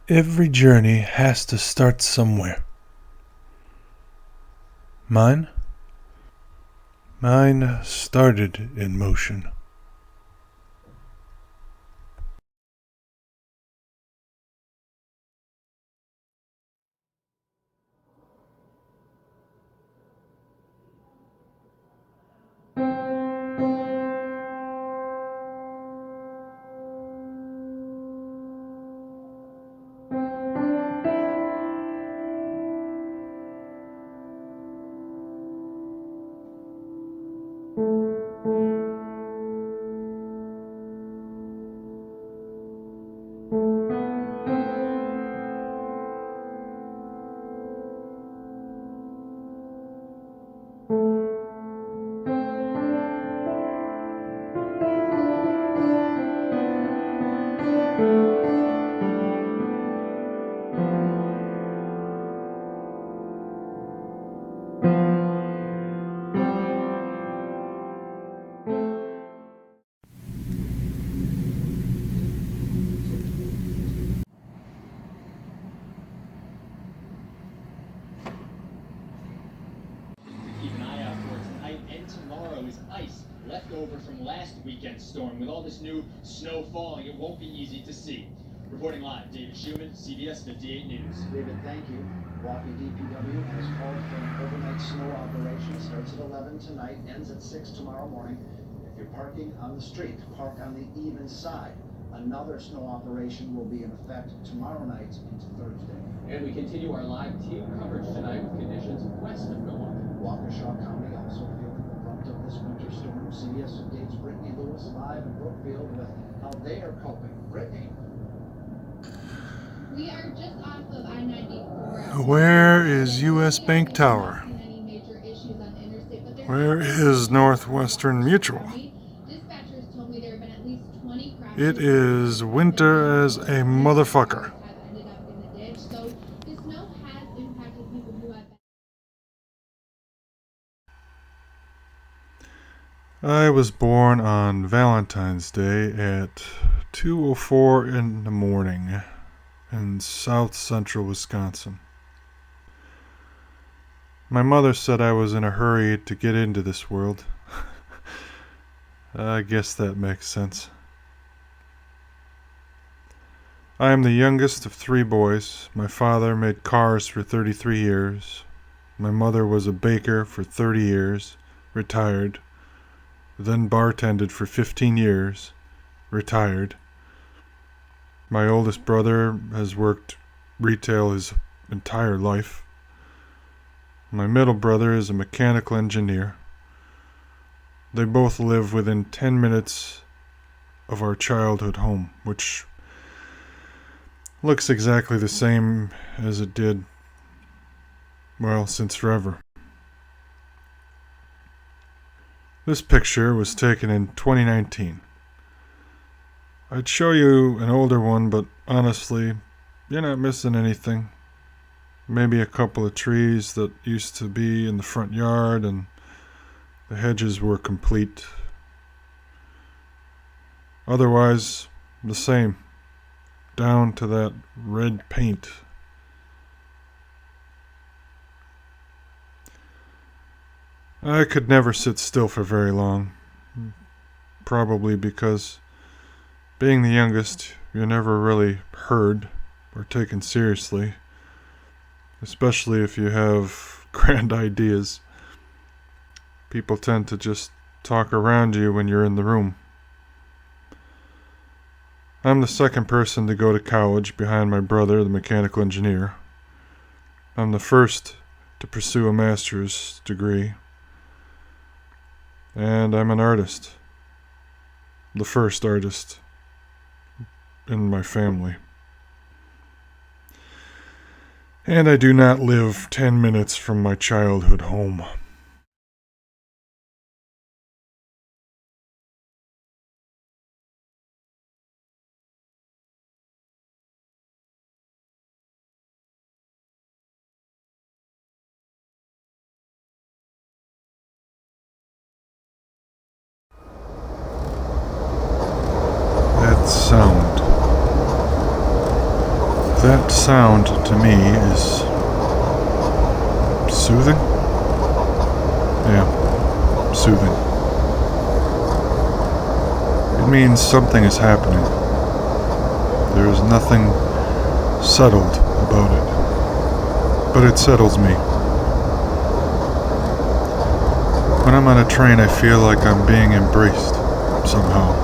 Every journey has to start somewhere. Mine? Mine started in motion. Keep an eye out for tonight and tomorrow is ice left over from last weekend's storm. With all this new snow falling, it won't be easy to see. Reporting live, David Schumann, CBS 58 News. David, thank you. Waukee DPW has called for an overnight snow operation. Starts at 11 tonight, ends at 6 tomorrow morning. If you're parking on the street, park on the even side. Another snow operation will be in effect tomorrow night into Thursday. And we continue our live team coverage tonight with conditions west of Milwaukee. Waukesha County also feeling the brunt of this winter storm. CBS 58's Brittany Lewis live in Brookfield with how they are coping. Brittany. We are just off of I-94. Where is U.S. Bank Tower? Where is Northwestern Mutual? Dispatchers told me there have been at least 20 crashes. It is winter as a motherfucker. Have ended up in the ditch, so the snow has impacted people who have I was born on Valentine's Day at 2:04 in the morning in south central Wisconsin. My mother said I was in a hurry to get into this world. I guess that makes sense. I am the youngest of 3 boys. My father made cars for 33 years. My mother was a baker for 30 years, retired. Then bartended for 15 years, retired. My oldest brother has worked retail his entire life. My middle brother is a mechanical engineer. They both live within 10 minutes of our childhood home, which looks exactly the same as it did, well, since forever. This picture was taken in 2019. I'd show you an older one, but honestly, you're not missing anything. Maybe a couple of trees that used to be in the front yard and the hedges were complete. Otherwise, the same, down to that red paint. I could never sit still for very long, probably because being the youngest, you're never really heard or taken seriously, especially if you have grand ideas. People tend to just talk around you when you're in the room. I'm the second person to go to college behind my brother, the mechanical engineer. I'm the first to pursue a master's degree. And I'm an artist. The first artist in my family. And I do not live 10 minutes from my childhood home. That sound. That sound to me is soothing? Yeah, soothing. It means something is happening. There is nothing settled about it, but it settles me. When I'm on a train, I feel like I'm being embraced somehow.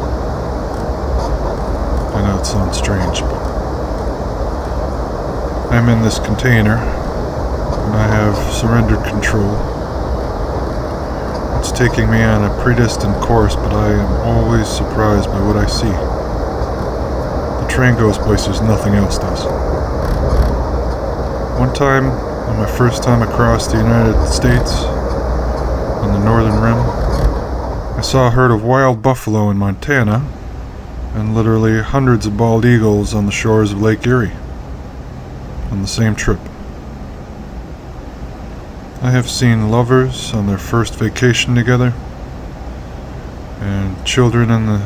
I know it sounds strange, but I'm in this container, and I have surrendered control. It's taking me on a predestined course, but I am always surprised by what I see. The train goes places nothing else does. One time, on my first time across the United States, on the northern rim, I saw a herd of wild buffalo in Montana, and literally hundreds of bald eagles on the shores of Lake Erie, on the same trip. I have seen lovers on their first vacation together, and children in the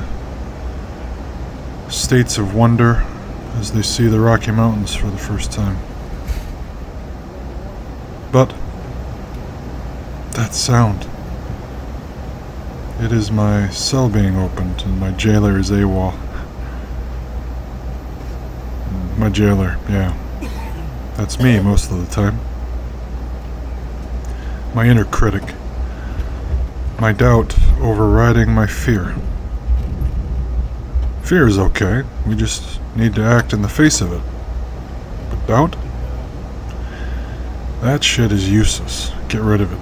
states of wonder as they see the Rocky Mountains for the first time. But that sound, it is my cell being opened and my jailer is AWOL. My jailer, yeah. That's me most of the time. My inner critic. My doubt overriding my fear. Fear is okay. We just need to act in the face of it. But doubt? That shit is useless. Get rid of it.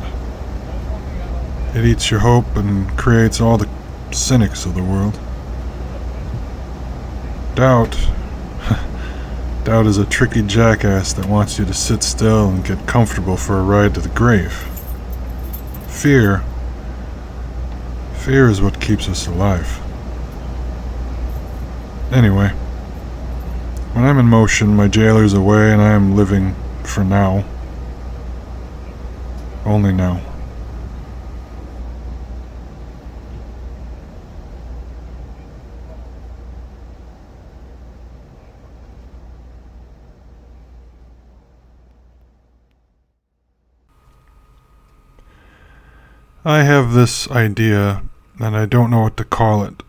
It eats your hope and creates all the cynics of the world. Doubt. Doubt is a tricky jackass that wants you to sit still and get comfortable for a ride to the grave. Fear is what keeps us alive. Anyway, when I'm in motion, my jailer's away and I am living for now. Only now. I have this idea, and I don't know what to call it.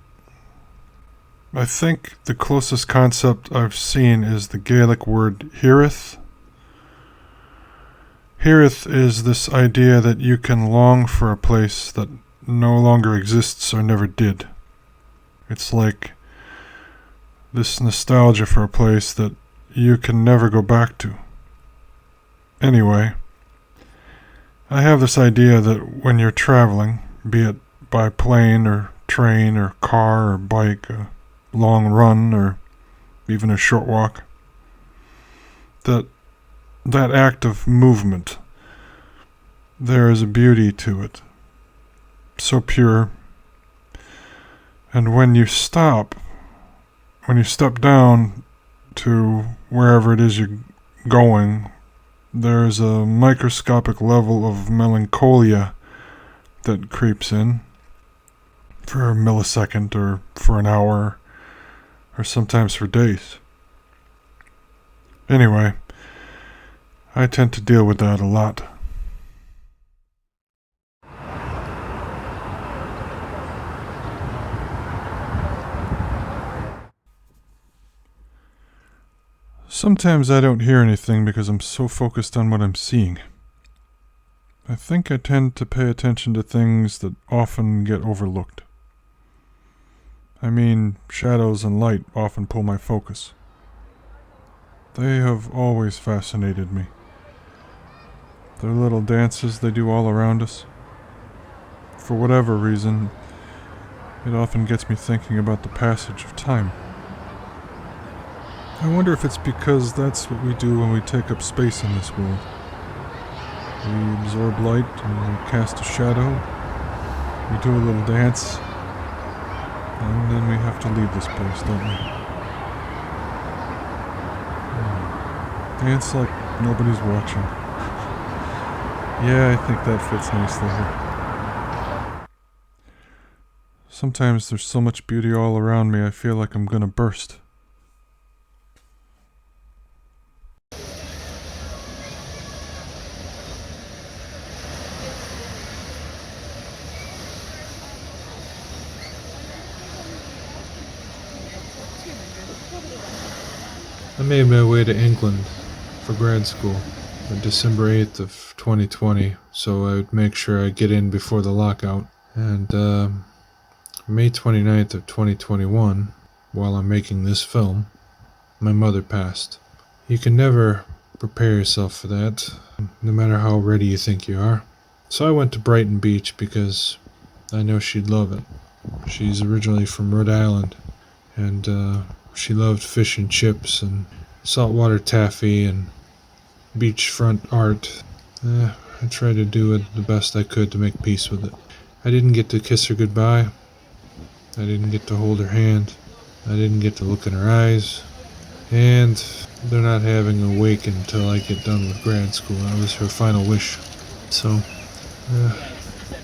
I think the closest concept I've seen is the Gaelic word heareth. Heareth is this idea that you can long for a place that no longer exists or never did. It's like this nostalgia for a place that you can never go back to. Anyway, I have this idea that when you're traveling, be it by plane or train or car or bike, a long run or even a short walk, that act of movement, there is a beauty to it, so pure. And when you step down to wherever it is you're going, there's a microscopic level of melancholia that creeps in for a millisecond or for an hour or sometimes for days. Anyway, I tend to deal with that a lot. Sometimes I don't hear anything because I'm so focused on what I'm seeing. I think I tend to pay attention to things that often get overlooked. I mean, shadows and light often pull my focus. They have always fascinated me. Their little dances they do all around us. For whatever reason, it often gets me thinking about the passage of time. I wonder if it's because that's what we do when we take up space in this world. We absorb light and we cast a shadow. We do a little dance. And then we have to leave this place, don't we? Dance like nobody's watching. Yeah, I think that fits nicely here. Sometimes there's so much beauty all around me, I feel like I'm gonna burst. I made my way to England for grad school on December 8th of 2020, so I would make sure I get in before the lockout. And May 29th of 2021, while I'm making this film, my mother passed. You can never prepare yourself for that, no matter how ready you think you are. So I went to Brighton Beach because I know she'd love it. She's originally from Rhode Island, and she loved fish and chips and saltwater taffy and beachfront art. I tried to do it the best I could to make peace with it. I didn't get to kiss her goodbye. I didn't get to hold her hand. I didn't get to look in her eyes. And they're not having a wake until I get done with grad school. That was her final wish. So,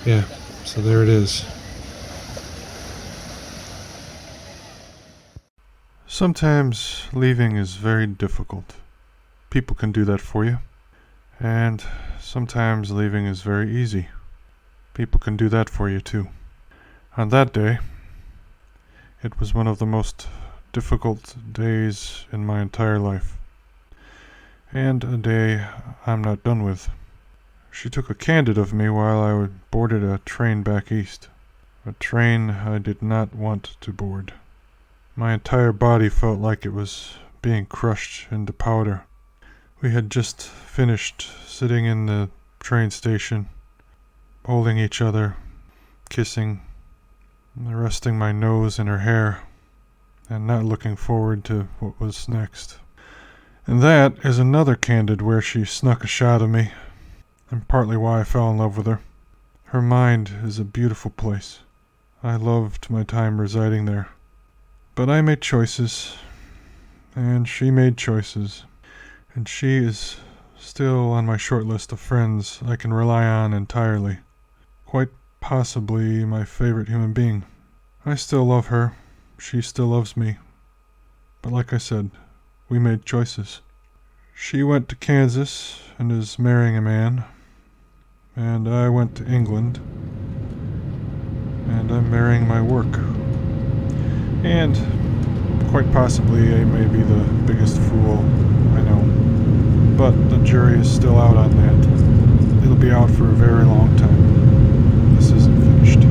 yeah, so there it is. Sometimes leaving is very difficult. People can do that for you. And sometimes leaving is very easy. People can do that for you too. On that day, it was one of the most difficult days in my entire life. And a day I'm not done with. She took a candid of me while I boarded a train back east. A train I did not want to board. My entire body felt like it was being crushed into powder. We had just finished sitting in the train station, holding each other, kissing, resting my nose in her hair, and not looking forward to what was next. And that is another candid where she snuck a shot of me, and partly why I fell in love with her. Her mind is a beautiful place. I loved my time residing there. But I made choices, and she made choices, and she is still on my short list of friends I can rely on entirely. Quite possibly my favorite human being. I still love her. She still loves me. But like I said, we made choices. She went to Kansas and is marrying a man. And I went to England. And I'm marrying my work. And quite possibly I may be the biggest fool I know. But the jury is still out on that. It'll be out for a very long time. This isn't finished.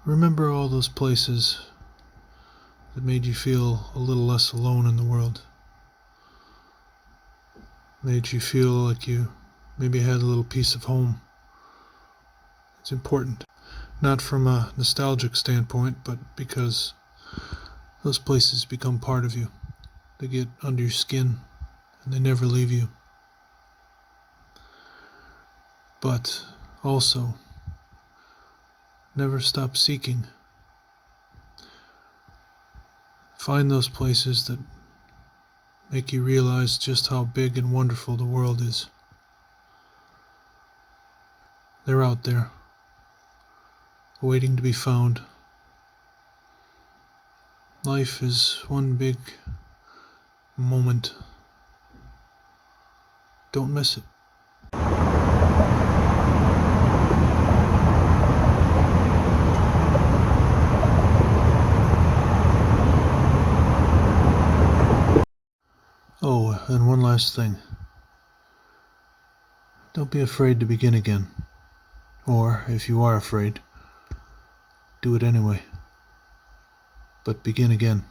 Remember all those places that made you feel a little less alone in the world. Made you feel like you maybe had a little piece of home. It's important. Not from a nostalgic standpoint, but because those places become part of you. They get under your skin and they never leave you. But also, never stop seeking. Find those places that make you realize just how big and wonderful the world is. They're out there, waiting to be found. Life is one big moment. Don't miss it. Oh, and one last thing. Don't be afraid to begin again. Or, if you are afraid, do it anyway. But begin again.